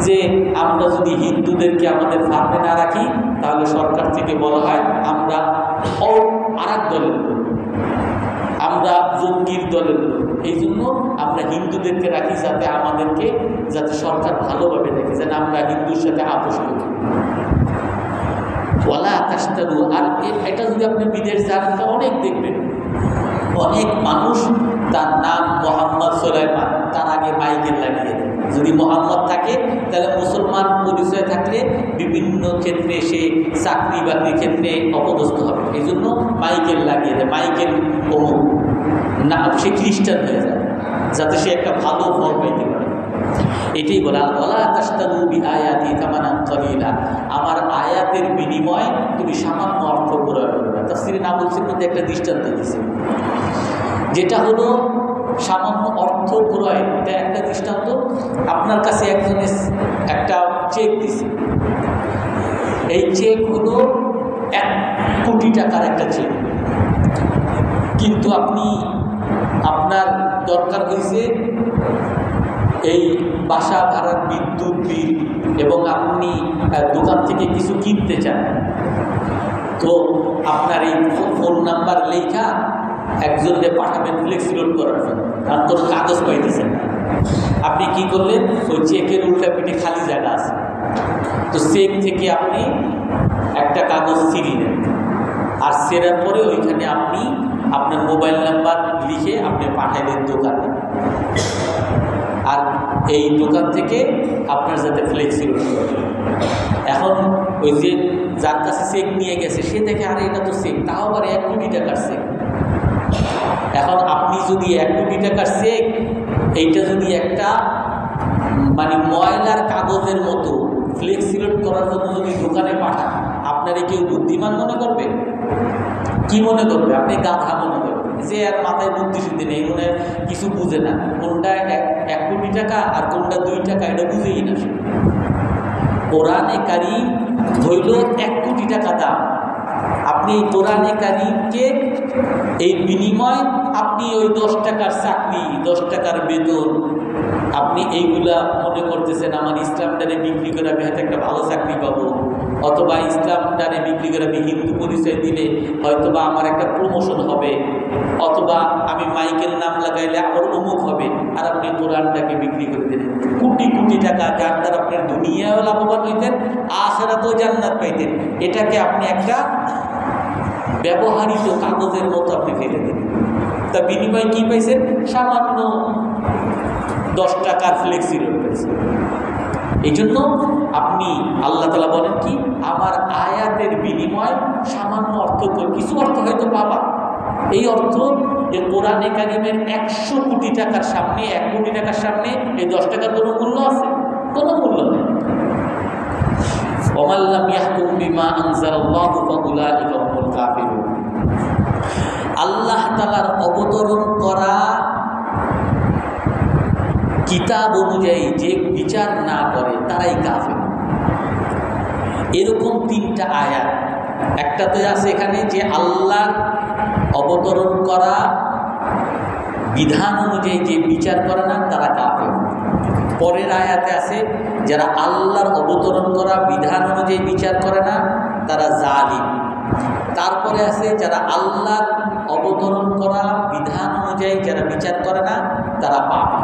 যে আমরা যদি হিন্দুদেরকে আমাদের ফার্মে না রাখি, তাহলে সরকার থেকে বলা হয় আমরা আরেক দলের লোক, আমরা জঙ্গির দলের লোক। এই জন্য আমরা হিন্দুদেরকে রাখি, যাতে আমাদেরকে, যাতে সরকার ভালোভাবে দেখে, যেন আমরা হিন্দুর সাথে আপোষ করি। ওয়ালা তাশতারু। আর এটা যদি আপনি বিদেশ যান, অনেক দেখবেন, অনেক মানুষ তার নাম মোহাম্মদ সুলাইমান, তার আগে মাইকেল লাগিয়ে দেয়। যদি মোহাম্মদ থাকে, তাহলে মুসলমান পরিচয় থাকলে বিভিন্ন ক্ষেত্রে সে চাকরি বাকরির ক্ষেত্রে অপদস্থ হবে। এই জন্য মাইকেল লাগিয়ে দেয়, মাইকেল অমুক না, সে খ্রিস্টান হয়ে যায়, যাতে সে একটা ভালো ফল পাইতে পারে। এটাই বলা, ওয়ালা তাশতারু বিআয়াতি থামানান কলিলা, আমার আয়াতের বিনিময়ে তুমি সামান্য অর্থ ক্রয় করবে না। তাফসীরে নাবুলসির মধ্যে একটা দৃষ্টান্ত দিয়েছে, যেটা হলো সামান্য অর্থ ক্রয়। এটা একটা দৃষ্টান্ত। আপনার কাছে একজনের একটা চেক দিছে, এই চেক হলো 1 কোটি টাকার একটা চেক, কিন্তু আপনি, আপনার দরকার হয়েছে এই বাসা ভাড়ার বিদ্যুৎ বিল, এবং আপনি দোকান থেকে কিছু কিনতে চান, তো আপনার এই ফোন নাম্বার লেখা একজনকে পাঠাবেন ফ্লেক্সি লোড করার জন্য, আর কোনো কাগজ পাইতেছেন না। আপনি কি করলেন, ওই চেকের উল্টা পিঠে খালি জায়গা আছে, তো চেক থেকে আপনি একটা কাগজ ছিঁড়িলেন, আর সেরার পরে ওইখানে আপনি আপনার মোবাইল নাম্বার লিখে আপনি পাঠাইলেন দোকানে, আর এই দোকান থেকে আপনার যাতে ফ্লেক্সি লোড করে। এখন ওই যে যার কাছে চেক নিয়ে গেছে, সে দেখে আরে এটা তো চেক, তাও আবার 1 কোটি টাকার চেক। এখন আপনি যদি 1 কোটি টাকার চেক, এইটা যদি একটা মানে ময়লার কাগজের মতো ফ্লেক্সি লোড করার জন্য যদি দোকানে পাঠান, আপনারা কেউ বুদ্ধিমান মনে করবে? কি মনে করবে? আপনি গাধা মনে করবে, যে আর মাথায় বুদ্ধি শুদ্ধি নেই, মনে কিছু বুঝে না, কোনটা 1 কোটি টাকা আর কোনটা 2 টাকা এটা বুঝেই না। কোরআনে কারীম হইল 1 কোটি টাকা দাম। আপনি এই কোরআনে কারীমকে এই বিনিময় আপনি ওই 10 টাকার চাকরি, 10 টাকার বেতন, আপনি এইগুলা মনে করতেছেন আমার ইসলামটারে বিক্রি করে আমি হয়তো একটা ভালো চাকরি পাবো, অথবা ইসলামটারে বিক্রি করে আমি হিন্দু পরিচয় দিলে হয়তোবা আমার একটা প্রমোশন হবে, অথবা আমি মাইকের নাম লাগাইলে আমার অমুক হবে, আর আপনি কোরআনটাকে বিক্রি করে দিলেন কোটি কোটি টাকা, যার দ্বারা আপনার দুনিয়াও লাভবান হইতেন, আখিরাতেও জান্নাত পাইতেন। এটাকে আপনি একটা ব্যবহারিত কাগজের মতো আপনি ফেলে দিলেন। তা বিনিময়ে কি পাইছেন? সামান্য 10 টাকার ফ্লেক্সি লোড পাইছেন। এই জন্য আপনি আল্লাহ তাআলা বলেন কি, আমার আয়াতের বিনিময় সামান্য অর্থ, কিছু অর্থ হয়তো পাবা। এই অর্থ এই কোরআনে কারিমের 100 কোটি টাকার সামনে, 1 কোটি টাকার সামনে এই 10 টাকার কোনো মূল্য আছে? কোনো মূল্য নেই। ওয়া লাম ইয়াহকুম বিমা আনজালাল্লাহু ফাউলাইকা হুমুল কাফিরুন। আল্লাহ তাআলার অবতরণ করা কিতাব অনুযায়ী যে বিচার না করে তারাই কাফের। এরকম 3টা আয়াত। একটা তো আছে এখানে যে আল্লাহর অবতরণ করা বিধান অনুযায়ী যে বিচার করে না তারা কাফের। পরের আয়াতে আছে যারা আল্লাহর অবতরণ করা বিধান অনুযায়ী বিচার করে না তারা জালিম। তারপরে আছে যারা আল্লাহর অবতরণ করা বিধান অনুযায়ী যারা বিচার করে না তারা পাপী।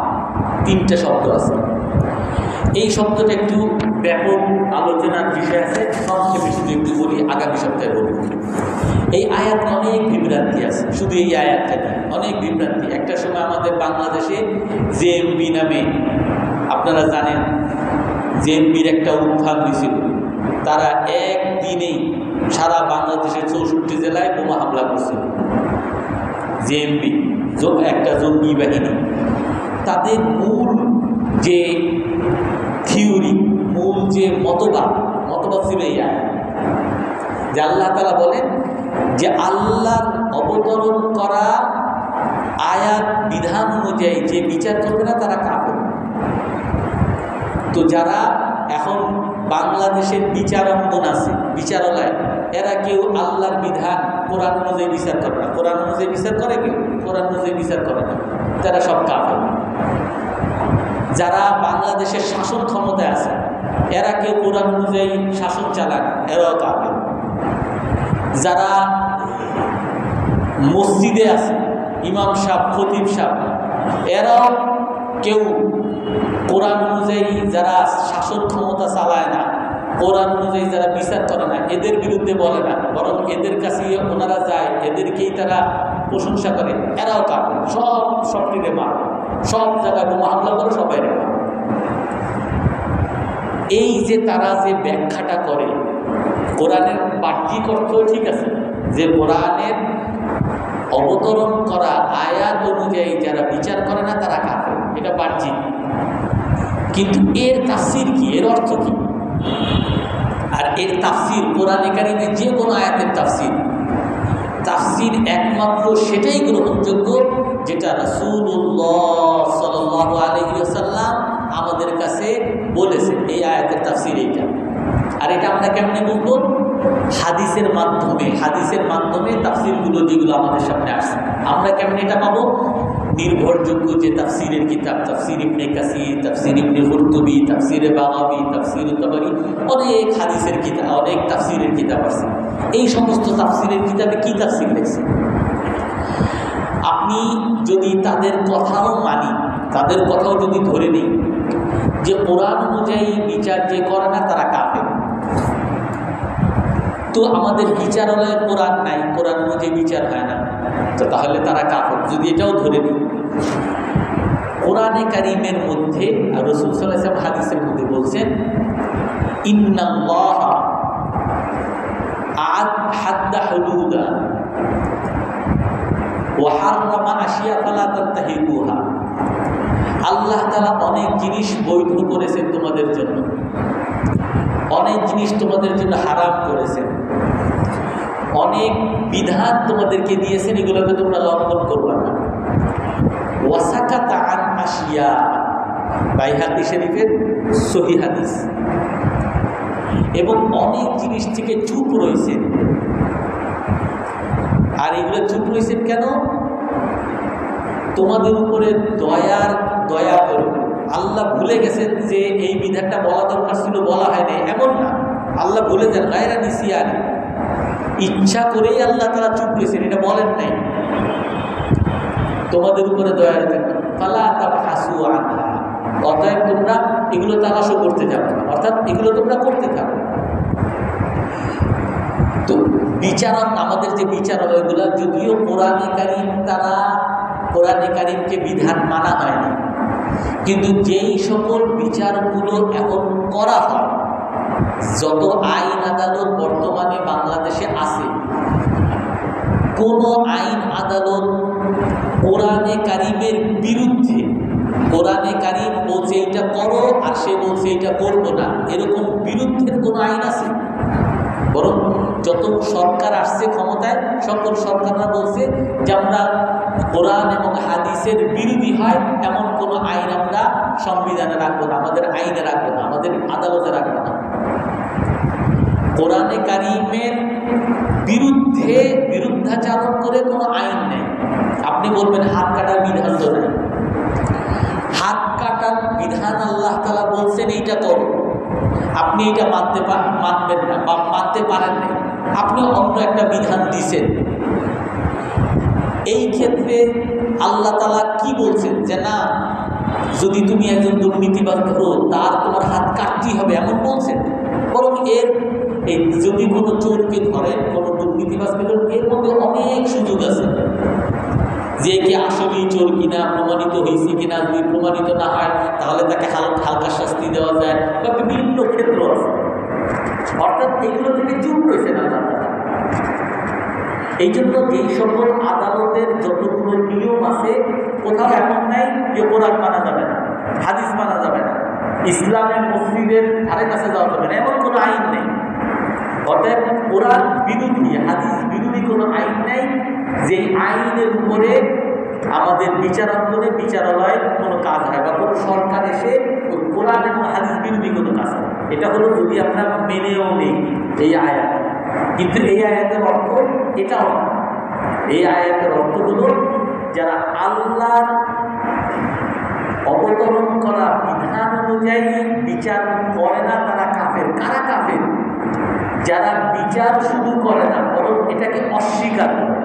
3টে শব্দ আছে। এই শব্দটা একটু ব্যাপক আলোচনার বিষয় আছে, সংক্ষেপে শুধু একটু বলি, আগামী সপ্তাহে বলব। এই আয়াত অনেক বিভ্রান্তি আছে, শুধু এই আয়াতটা অনেক বিভ্রান্তি। একটা সময় আমাদের বাংলাদেশে জেএমবি নামে, আপনারা জানেন জেএমবির একটা উত্থান হয়েছিল। তারা একদিনেই সারা বাংলাদেশের 64 জেলায় বোমা হামলা করছিল। জেএমবি একটা জঙ্গি বাহিনী। তাদের মূল যে থিওরি, মূল যে মতবাদ ছিল এই আয়াত, যে আল্লাহ তাআলা বলেন যে আল্লাহর অবতরণ করা আয়াত বিধান অনুযায়ী যে বিচার করবে না তারা কাফের। তো যারা এখন বাংলাদেশের বিচারাঙ্গন আছে, বিচারালয়, এরা কেউ আল্লাহর বিধান কোরআন অনুযায়ী বিচার করে না। কোরআন অনুযায়ী বিচার করে কেউ? কোরআন অনুযায়ী বিচার করে না, তারা সব কাফের। যারা বাংলাদেশের শাসন ক্ষমতায় আছে এরা কেউ কোরআন অনুযায়ী শাসন চালায় না, এরাও কাফের। যারা মসজিদে আছে, ইমাম সাহেব, খতিব সাহেব, এরাও কেউ কোরআন অনুযায়ী যারা শাসন ক্ষমতা চালায় না, কোরআন অনুযায়ী যারা বিচার করে না, এদের বিরুদ্ধে বলে না, বরং এদের কাছে ওনারা যায়, এদেরকেই তারা প্রশংসা করে, এরাও কাফের। সবটিরে মার, সব জায়গায় হামলা করে, সবাই রে। এই যে তারা যে ব্যাখ্যাটা করে, কোরআনের বাহ্যিক অর্থ ঠিক আছে, যে কোরআনের অবতরণ করা আয়াত অনুযায়ী যারা বিচার করে না তারা কাফের, এটা বাহ্যিক। কিন্তু এর তাফসীর কি, এর অর্থ কি? আর এর তাফসীর কোরআনে কারিমে যে কোনো আয়াতের তাফসীর একমাত্র সেটাই গ্রহণযোগ্য যেটা রাসূলুল্লাহ সাল্লাল্লাহু আলাইহি ওয়াসাল্লাম আমাদের কাছে বলেছেন। এই আয়াতের তাফসীর এইটা। আর এটা আমরা কেমনে বুঝবো? হাদিসের মাধ্যমে তাফসীরগুলো যেগুলো আমাদের সামনে আসছে, আমরা কেমনে এটা পাবো? নির্ভরযোগ্য যে তাফসীরের কিতাব, তাফসীর ইবনে কাসির, তাফসীর ইবনে কুরতুবী, তাফসীরে বাগাবী, তাফসীর তাবরী, অনেক হাদিসের কিতাব, অনেক তাফসীরের কিতাব আছে। এই সমস্ত তাফসীরের কিতাবে কি তাফসীর লেখছে, আপনি যদি তাদের কথাও মানি, তাদের কথাও যদি ধরে নিই যে কোরআন অনুযায়ী বিচার যে করে না তারা কাফের, তো আমাদের বিচারালয়ে কোরআন নাই, কোরআন অনুযায়ী বিচার হয় না, তো তাহলে তারা কাফের। যদি এটাও ধরে নিই, কোরআনে কারীমের মধ্যে আর রাসূল সাল্লাল্লাহু আলাইহি ওয়াসাল্লাম হাদিসের মধ্যে বলছেন, ইন্নাল্লাহা হাদ্দা হুদুদা ওয়া হাররামা আশিয়া ফালা তানতাহিকুহা। আল্লাহ তাআলা অনেক জিনিস বৈধ করেছেন তোমাদের জন্য, অনেক জিনিস তোমাদের জন্য হারাম করেছেন, অনেক বিধান তোমাদেরকে দিয়েছেন, এগুলোকে তোমরা লঙ্ঘন করবে না। ওয়াসাকাতা আন আশিয়া, বাইহাকী শরীফের সহিহ হাদিস। এবং অনেক জিনিস থেকে চুপ রয়েছেন। আর এগুলো চুপ রয়েছেন কেন? তোমাদের উপরে দয়া করে, আল্লাহ ভুলে গেছেন যে এই বিধানটা বলা দরকার ছিল, বলা হয় না, এমন না। আল্লাহ বলেছেন গায়রা নিসিয়ান, ইচ্ছা করেই আল্লাহ তাআলা চুপ করেছেন, এটা বলেন নাই তোমাদের উপরে দয়ার জন্য। ফালা তাবহাসু আনহা, অতএব তোমরা এগুলো তালাশও করতে যাবে না, অর্থাৎ এগুলো তোমরা করতে থাকো। তো বিচারক, আমাদের যে বিচারালয়গুলো, যদিও কোরআনে কারীম, তারা কোরআনে কারীমকে বিধান মানা হয় না, কিন্তু যেই সকল বিচারগুলো এখন করা হয়, যত আইন আদালত বর্তমানে বাংলাদেশে আছে, কোন আইন আদালত কোরআনে কারীমের বিরুদ্ধে, কোরআনে কারীম বলছে এটা করো আর সে বলছে এটা করবো না, এরকম বিরুদ্ধের কোনো আইন আছে? বরং যত সরকার আসছে ক্ষমতায়, সকল সরকাররা বলছে যে আমরা কোরআন এবং হাদিসের বিরোধী হয় এমন কোনো আইন আমরা সংবিধানে রাখবো না, আমাদের আইনে রাখবো না, আমাদের আদালতে রাখবো না। কোরআনে কারীমের বিরুদ্ধে বিরুদ্ধাচারণ করে কোনো আইন নেই। আপনি বলবেন হাত কাটার বিধান তো নেই, হাত কাটার বিধান আল্লাহ তাআলা বলছেন এইটা করো, আপনি এটা মানবেন না বা মানতে পারেন না, আপনি অন্য একটা বিধান দিছেন। এই ক্ষেত্রে আল্লাহ তাআলা কি বলছেন যে না, যদি তুমি একজন দুর্নীতিবাজ ধরো তার তোমার হাত কাটতেই হবে, এমন বলছেন? বরং এই যদি কোনো চোরকে ধরেন, কোনো দুর্নীতিবাজকে ধরেন, এর মধ্যে অনেক সুযোগ আছে যে কি আসলেই চোর কিনা, প্রমাণিত হয়েছে কিনা। যদি প্রমাণিত না হয় তাহলে তাকে হালকা শাস্তি দেওয়া যায়, বা বিভিন্ন ক্ষেত্র আছে। অর্থাৎ এগুলো থেকে চুপ রয়েছে না আল্লাহ তাআলা। এই জন্য যেই সকল আদালতের যতগুলো নিয়ম আছে, কোথাও এমন নাই যে কোরআন মানা যাবে না, হাদিস মানা যাবে না, ইসলামের মসজিদের ধারে কাছে যাওয়া যাবে না, এমন কোনো আইন নেই। অতএব কোরআন বিরোধী, হাদিস বিরোধী কোনো আইন নেই যে আইনের উপরে আমাদের বিচারাঙ্গনে, বিচারালয়ের কোনো কাজ হয় বা কোনো সরকার এসে ওই কোরআন এবং হাদিস বিরোধী কোনো কাজ হয়। এটা হলো যদি আমরা মেনেও নেই এই আয়াত। কিন্তু এই আয়াতের অর্থ এটাও না। এই আয়াতের অর্থ হলো যারা আল্লাহর অবতরণ করা বিধান অনুযায়ী বিচার করে না তারা কাফের। কারা কাফের? যারা বিচার শুধু করে না বরং এটাকে অস্বীকার করে।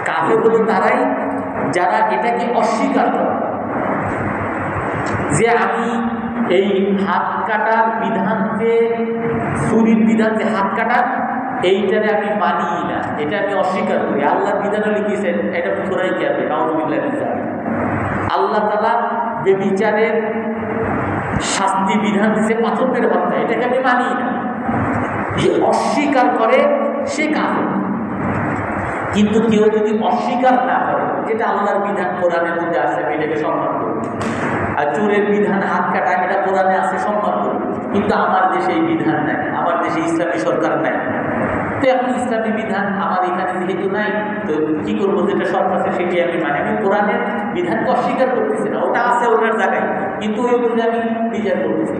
কাফের হলো তারাই যারা এটাকে অস্বীকার করে, যে আমি এই হাত কাটার বিধান, যে ছুরির বিধান, যে হাত কাটার, এইটারে আমি মানি না, এটা আমি অস্বীকার করি। আল্লাহর বিধানে লিখেছেন এটা পুরাই কি হবে, আল্লাহ তাআলা বেবিচারের শাস্তি বিধান দিচ্ছে পাথর মেরে হত্যা, এটাকে আমি মানি না। যে অস্বীকার করে সে কাফের। কিন্তু কেউ যদি অস্বীকার না করে, যেটা আল্লাহর বিধান কোরআনের মধ্যে আছে, আমি এটাকে সম্মান করি। আর চোরের বিধান হাত কাটা, এটা কোরআনে আছে, সম্মান করি। কিন্তু আমার দেশে এই বিধান নাই, আমার দেশে ইসলামী সরকার নাই। তো এখন ইসলামী বিধান আমার এখানে যেহেতু নাই, তো কি করবো, যেটা সরকার আছে সেটি আমি মানি। আমি কোরআনের বিধানকে অস্বীকার করতেছি না, ওটা আছে ওনার জায়গায়, কিন্তু ওই অনুযায়ী আমি বিচার করতেছি।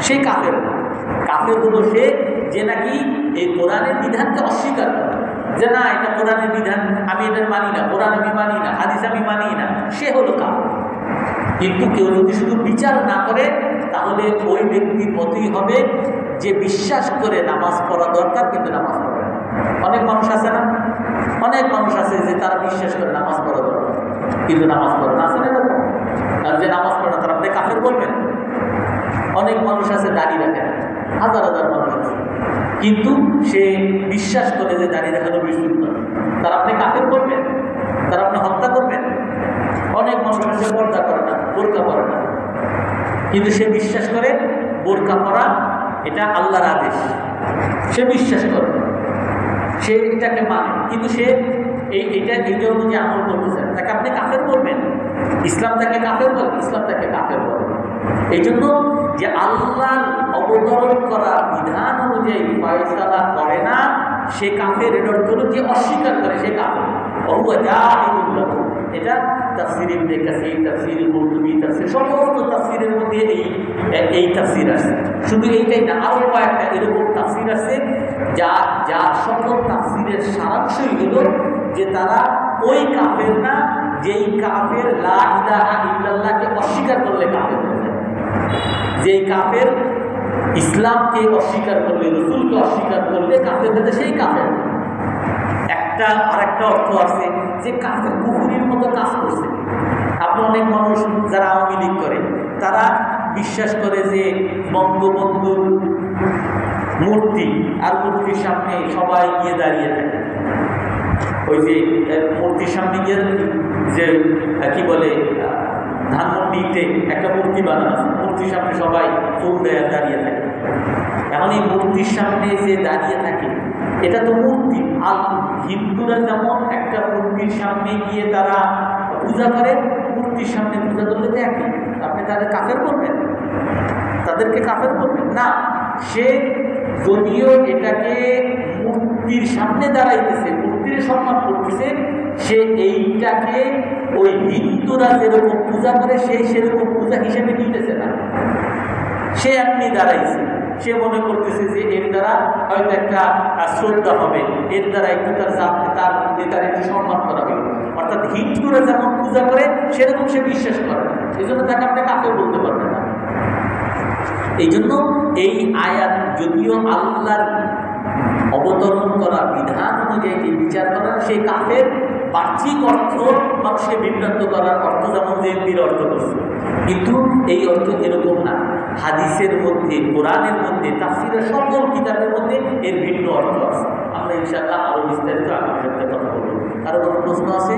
সে কাফের। কাফের হলো সে যে নাকি এই কোরআনের বিধানকে অস্বীকার করে, যে না এটা কোরআনের বিধান, আমি এটা মানি না, কোরআন আমি মানি না, হাদিস আমি মানি না, সে হলো কাফের। কিন্তু কেউ যদি শুধু বিচার না করে তাহলে ওই ব্যক্তির মতই হবে যে বিশ্বাস করে নামাজ পড়া দরকার কিন্তু নামাজ পড়ে না। অনেক মানুষ আছে না, অনেক মানুষ আছে যে তারা বিশ্বাস করে নামাজ পড়া দরকার কিন্তু নামাজ পড়ে না, আছে না এরকম? আর যে নামাজ পড়ে না তারা আপনি কাফের বলবেন? অনেক মানুষ আছে দাঁড়িয়ে রাখে না, হাজার হাজার মানুষ আছে, কিন্তু সে বিশ্বাস করে যে দাঁড়িয়ে রাখানো বিশুদ্ধ, তারা আপনি কাফের করবেন? তারা আপনি হত্যা করবেন? অনেক মানুষ আছে পর্দা করে না, বোরকা পরে না, কিন্তু সে বিশ্বাস করে বোরকা পরা এটা আল্লাহর আদেশ, সে বিশ্বাস করে, সে এটাকে মানে, কিন্তু সে এইটা অনুযায়ী আমল করতেছে, তাকে আপনি কাফের বলবেন? ইসলাম তাকে কাফের বলে? ইসলাম তাকে কাফের বলে। এই জন্য যে আল্লাহর অবতরণ করা বিধান অনুযায়ী ফয়সালা করে না সে কাফের। এর অর্থ হলো যে অস্বীকার করে সে কাফের। এটা তাফসীর ইবনে কাসীর, তাফসীর কুরতুবী, তাফসীর সমস্ত তাফসীরের মধ্যে এই তাফসীর আছে। শুধু এইটাই না, আরো কয়েকটা এরকম তাফসীর আছে যা সকল তাফসীরের সারাংশই হলো যে তারা ওই কাফের না যেই কাফের লা ইলাহা ইল্লাল্লাহকে অস্বীকার করলে কাফের ইসলামকে অস্বীকার করলে, রসুলকে অস্বীকার করলে কাফের হতে সেই কাফের। আরেকটা অর্থ আছে যে কাফের কুফরির মতো কাজ করছে। আপনি অনেক মানুষ যারা আওয়ামী লীগ করে তারা বিশ্বাস করে যে বঙ্গবন্ধুর মূর্তি আর মূর্তির সামনে সবাই গিয়ে দাঁড়িয়ে থাকে। ওই যে মূর্তির সামনে গিয়ে যে কি বলে ধানমন্ডিতে একটা মূর্তি বানানো আছে, মূর্তির সামনে সবাই ফুল দেয় দাঁড়িয়ে থাকে। এখন এই মূর্তির সামনে যে দাঁড়িয়ে থাকে এটা তো মূর্তি। আর হিন্দুরা যেমন একটা মূর্তির সামনে গিয়ে তারা পূজা করে, মূর্তির সামনে পূজা করলে তো একই। আপনি তাদের কাফের করবেন, তাদেরকে কাফের করবেন না। সে যদিও এটাকে মূর্তির সামনে দাঁড়াইতেছে, মূর্তির সম্মান করতেছে, সে এইটাকে ওই হিন্দুরা যেরকম পূজা করে সে সেরকম পূজা হিসেবে নিতেছে না। সে এমনি দাঁড়াইছে, সে মনে করতেছে যে এর দ্বারা হয়তো একটা শ্রদ্ধা হবে, এর দ্বারা একটু তার নেতার একটু সম্মান করা হবে। অর্থাৎ হিন্দুরা যেমন পূজা করে সেরকম সে বিশ্বাস করে, এই জন্য তাকে আপনি কাফের বলতে পারবেন না। এই জন্য এই আয়াত যদিও আল্লাহর অবতরণ করা বিধান অনুযায়ী যে বিচার করার, সেই কাফের বাহ্যিক অর্থ মানুষকে বিভ্রান্ত করার অর্থ যেমন যে অর্থ করছে, কিন্তু এই অর্থ এরকম না। হাদিসের মধ্যে, কোরআনের মধ্যে, তাফসীরের সকল কিতাবের মধ্যে এর ভিন্ন অর্থ আছে। আমরা ইনশাআল্লাহ আরো বিস্তারিত আগামী সপ্তাহে কথা বলব। কারো কোনো প্রশ্ন আছে?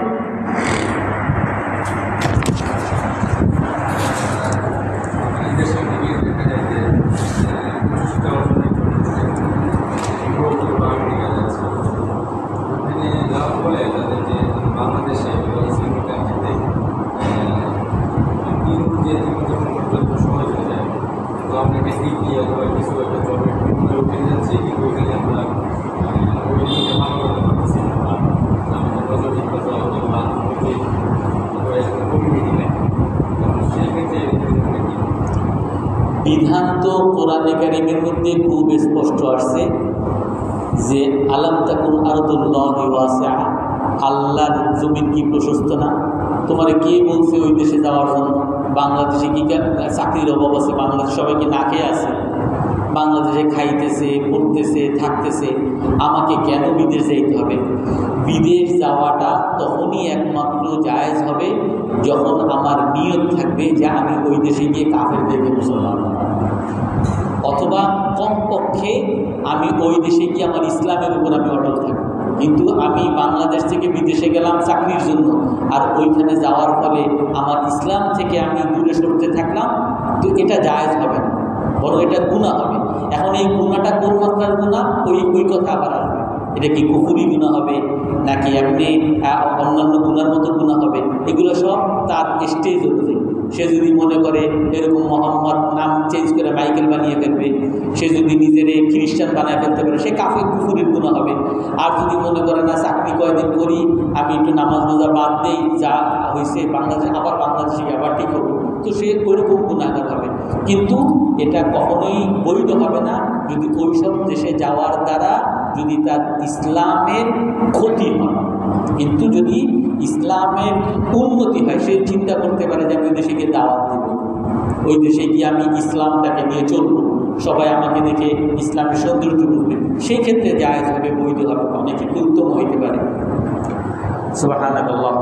বিধান তো কোরআনে কারীমের মধ্যে খুব স্পষ্ট আসছে যে আলাম তাকুন আরদুল্লাহি ওয়াসিআ, আল্লাহর জমিন কি প্রশস্ত না? তোমারে কে বলছে ওই দেশে যাওয়ার জন্য? বাংলাদেশে কি চাকরির অভাব আছে? বাংলাদেশে সবাই কি না খেয়ে আছে? বাংলাদেশে খাইতেছে, পড়তেছে, থাকতেছে, আমাকে কেন বিদেশ যাইতে হবে? বিদেশ যাওয়াটা তখনই একমাত্র জায়েজ হবে যখন আমার নিয়ত থাকবে যে আমি ওই দেশে গিয়ে কাফেরদেরকে মুসলমান বানাবো, অথবা কমপক্ষে আমি ওই দেশে গিয়ে আমার ইসলামের উপর আমি অটল থাকবো। কিন্তু আমি বাংলাদেশ থেকে বিদেশে গেলাম চাকরির জন্য, আর ওইখানে যাওয়ার ফলে আমার ইসলাম থেকে আমি দূরে সরতে থাকলাম, তো এটা জায়েজ হবে না, বরং এটা গুনাহ হবে। এখন এই গুনাহটা কোন মাত্রার গুনাহ, ওই কথা আবার আসবে। এটা কি কুফরি গুনাহ হবে নাকি এমনি অন্যান্য গুনার মতো গুনাহ হবে? এগুলো সব তার স্টেজ অনুযায়ী। সে যদি মনে করে এরকম মোহাম্মদ নাম চেঞ্জ করে মাইকেল বানিয়ে ফেলবে, সে যদি নিজের খ্রিস্টান বানিয়ে ফেলতে পারে, সে কাফের কুফরির গুনাহ হবে। আর যদি মনে করে না চাকরি কয়দিন করি, আমি একটু নামাজ রোজা বাদ দেই, যা হয়েছে বাংলাদেশে আবার বাংলাদেশে আবার ঠিক হবো, তো সে ওইরকম গুনাহগার হবে। কিন্তু এটা কখনোই বৈধ হবে না যদি ওইসব দেশে যাওয়ার দ্বারা যদি তার ইসলামের ক্ষতি হয়। কিন্তু যদি ইসলামের উন্নতি হয়, সে চিন্তা করতে পারে যে আমি ওই দেশে গিয়ে দাওয়াত দেব, ওই দেশে গিয়ে আমি ইসলামটাকে নিয়ে চলবো, সবাই আমাকে দেখে ইসলামের সৌন্দর্য বুঝবে, সেই ক্ষেত্রে জায়েজ হবে, বৈধ হবে, অনেকে উত্তম হইতে পারে। সুবহানাল্লাহ।